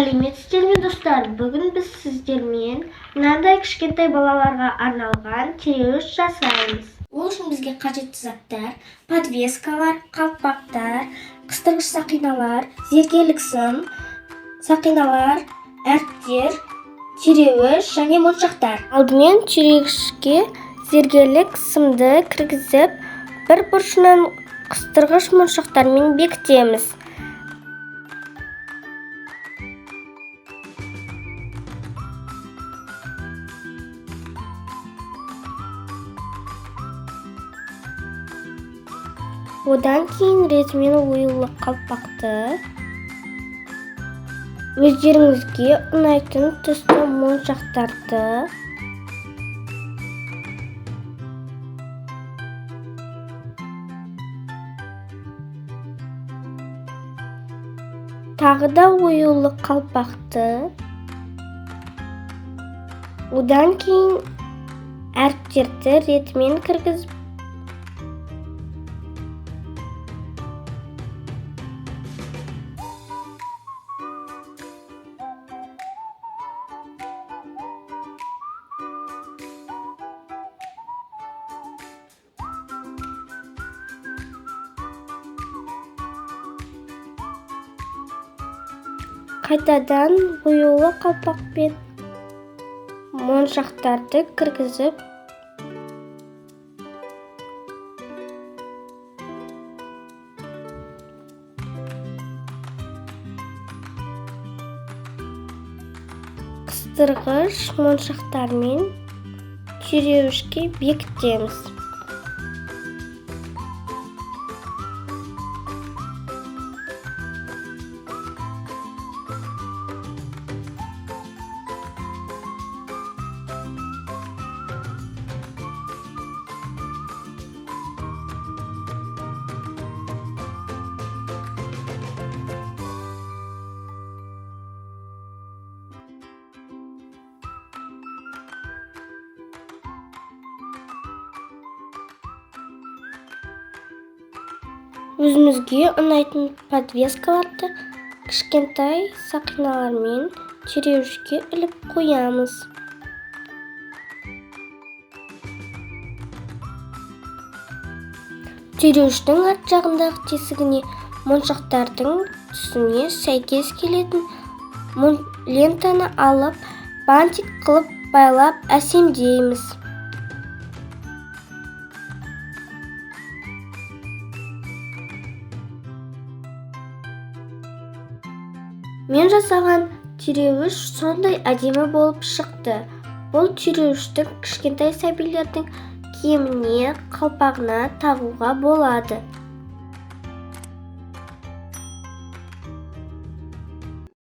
Сәлеметсіздер ме достар? Бүгін біз сіздермен мынандай кішкентай балаларға арналған тіреуіш жасаймыз. Ол үшін бізге қажетті заттар: подвескалар, қалпақтар, қыстырғыш сақиналар, зергерлік сым, сақиналар, әріптер, тіреуіш және моншақтар. Алдымен тіреуішке зергерлік сымды кіргізіп, бір бұрышынан қыстырғыш моншақтармен бекітеміз. Одан кейін ретімен оюлы қалпақты, өздеріңізге ұнайтын түсті моншақтарды, тағы да оюлы қалпақты, одан кейін әріптерді ретімен кіргізіп, қайтадан оюлы қалпақпен моншақтарды кіргізіп, қыстырғыш моншақтармен тіреуішке бекітеміз. Өзімізге ұнайтын подвескаларды кішкентай сақиналармен тіреуішке іліп қоямыз. Тіреуіштің арт жағындағы тесігіне моншақтардың түсіне сәйкес келетін лентаны алып, бантик қылып байлап әсемдейміз. Мен жасаған тіреуіш сондай әдемі болып шықты. Бұл тіреуішті кішкентай сәбилердің киіміне, қалпағына тағуға болады.